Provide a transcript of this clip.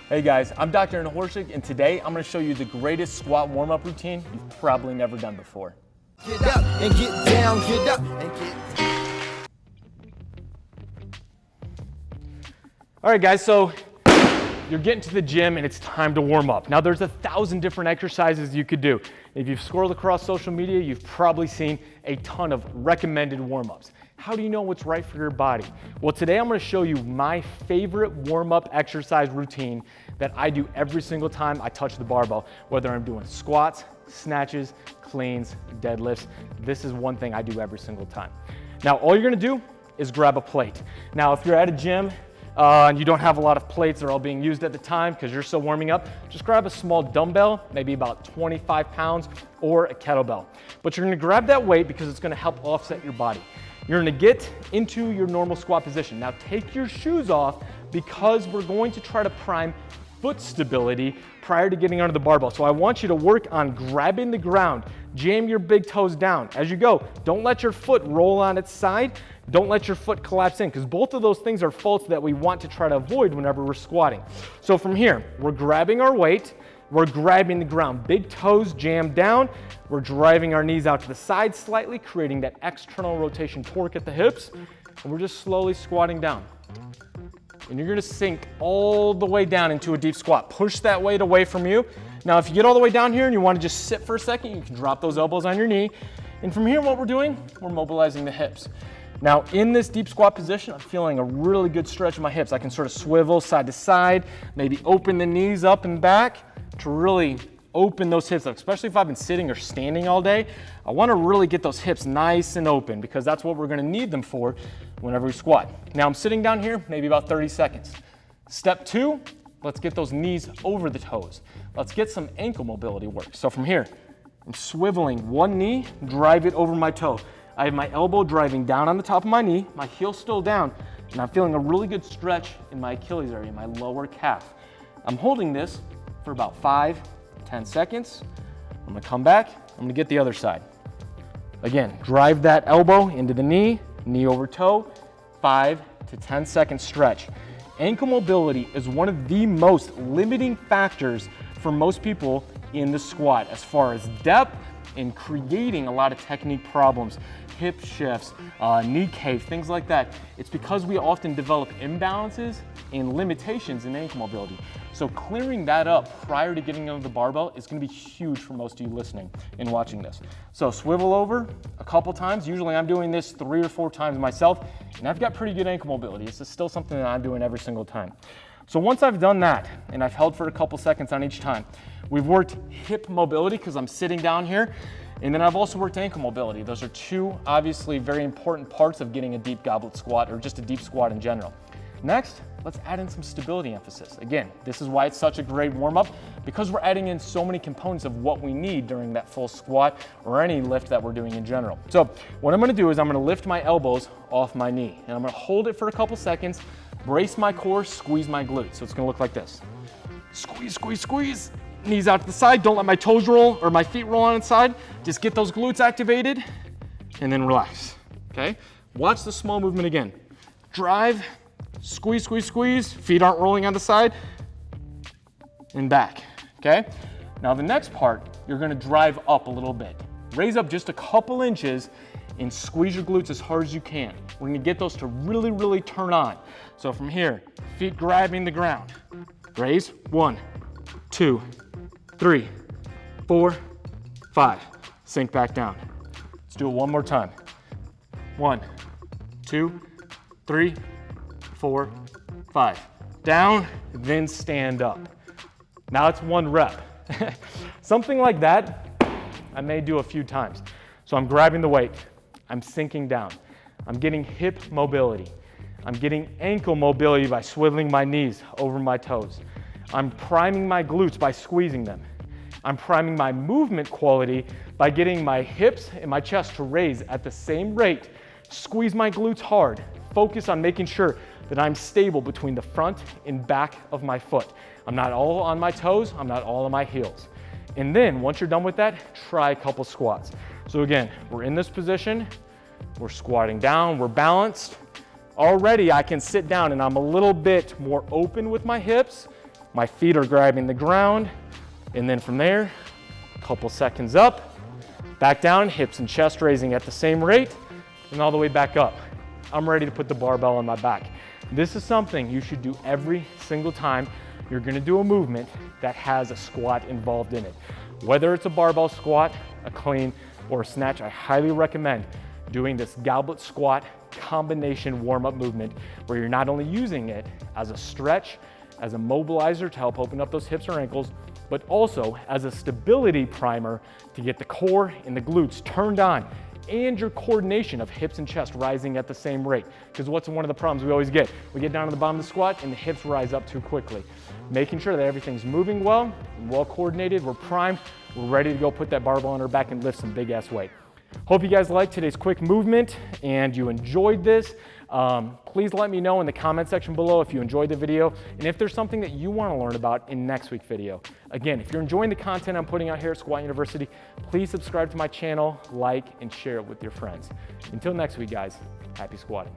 Hey guys, I'm Dr. Horshik, and today I'm going to show you the greatest squat warm-up routine you've probably never done before. Get up and get down, get up and get down. All right guys, so you're getting to the gym and it's time to warm up. Now there's 1,000 different exercises you could do. If you've scrolled across social media, you've probably seen a ton of recommended warm-ups. How do you know what's right for your body? Well, today I'm going to show you my favorite warm-up exercise routine that I do every single time I touch the barbell, whether I'm doing squats, snatches, cleans, deadlifts. This is one thing I do every single time. Now, all you're going to do is grab a plate. Now, if you're at a gym and you don't have a lot of plates, they're all being used at the time because you're still warming up, just grab a small dumbbell, maybe about 25 pounds, or a kettlebell. But you're going to grab that weight because it's going to help offset your body. You're going to get into your normal squat position. Now take your shoes off because we're going to try to prime foot stability prior to getting under the barbell. So I want you to work on grabbing the ground, jam your big toes down. As you go, don't let your foot roll on its side. Don't let your foot collapse in because both of those things are faults that we want to try to avoid whenever we're squatting. So from here, we're grabbing our weight, we're grabbing the ground, big toes jammed down, we're driving our knees out to the side slightly, creating that external rotation torque at the hips, and we're just slowly squatting down. And you're gonna sink all the way down into a deep squat. Push that weight away from you. Now, if you get all the way down here and you wanna just sit for a second, you can drop those elbows on your knee. And from here, what we're doing, we're mobilizing the hips. Now, in this deep squat position, I'm feeling a really good stretch in my hips. I can sort of swivel side to side, maybe open the knees up and back to really open those hips up, especially if I've been sitting or standing all day. I want to really get those hips nice and open because that's what we're going to need them for whenever we squat. Now I'm sitting down here, maybe about 30 seconds. Step 2, let's get those knees over the toes. Let's get some ankle mobility work. So from here, I'm swiveling one knee, drive it over my toe. I have my elbow driving down on the top of my knee, my heel still down, and I'm feeling a really good stretch in my Achilles area, my lower calf. I'm holding this for about 5 to 10 seconds. I'm gonna come back, I'm gonna get the other side. Again, drive that elbow into the knee, knee over toe, 5 to 10 second stretch. Ankle mobility is one of the most limiting factors for most people in the squat as far as depth and creating a lot of technique problems, hip shifts, knee cave, things like that. It's because we often develop imbalances and limitations in ankle mobility. So clearing that up prior to getting under the barbell is gonna be huge for most of you listening and watching this. So swivel over a couple times. Usually I'm doing this 3 or 4 times myself, and I've got pretty good ankle mobility. This is still something that I'm doing every single time. So once I've done that, and I've held for a couple seconds on each time, we've worked hip mobility because I'm sitting down here, and then I've also worked ankle mobility. Those are 2 obviously very important parts of getting a deep goblet squat or just a deep squat in general. Next, let's add in some stability emphasis. Again, this is why it's such a great warm-up because we're adding in so many components of what we need during that full squat or any lift that we're doing in general. So what I'm gonna do is I'm gonna lift my elbows off my knee and I'm gonna hold it for a couple seconds, brace my core, squeeze my glutes. So it's gonna look like this. Squeeze, squeeze, squeeze. Knees out to the side. Don't let my toes roll or my feet roll on its side. Just get those glutes activated and then relax, okay? Watch the small movement again. Drive, squeeze, squeeze, squeeze. Feet aren't rolling on the side and back, okay? Now the next part, you're gonna drive up a little bit. Raise up just a couple inches and squeeze your glutes as hard as you can. We're gonna get those to really, really turn on. So from here, feet grabbing the ground. Raise, 1, 2, 3, 4, 5. Sink back down. Let's do it one more time. 1, 2, 3, 4, 5. Down, then stand up. Now it's 1 rep. Something like that, I may do a few times. So I'm grabbing the weight, I'm sinking down. I'm getting hip mobility. I'm getting ankle mobility by swiveling my knees over my toes. I'm priming my glutes by squeezing them. I'm priming my movement quality by getting my hips and my chest to raise at the same rate. Squeeze my glutes hard. Focus on making sure that I'm stable between the front and back of my foot. I'm not all on my toes, I'm not all on my heels. And then once you're done with that, try a couple squats. So again, we're in this position, we're squatting down, we're balanced. Already I can sit down and I'm a little bit more open with my hips, My feet are grabbing the ground, and then from there, a couple seconds up, back down, hips and chest raising at the same rate, and all the way back up. I'm ready to put the barbell on my back. This is something you should do every single time you're gonna do a movement that has a squat involved in it. Whether it's a barbell squat, a clean, or a snatch, I highly recommend doing this goblet squat combination warm-up movement where you're not only using it as a stretch, as a mobilizer to help open up those hips or ankles, but also as a stability primer to get the core and the glutes turned on and your coordination of hips and chest rising at the same rate. Because what's one of the problems we always get? We get down to the bottom of the squat and the hips rise up too quickly. Making sure that everything's moving well, well coordinated, we're primed, we're ready to go put that barbell on our back and lift some big ass weight. Hope you guys liked today's quick movement and you enjoyed this. Please let me know in the comment section below if you enjoyed the video and if there's something that you want to learn about in next week's video. Again, if you're enjoying the content I'm putting out here at Squat University, please subscribe to my channel, like, and share it with your friends. Until next week, guys, happy squatting.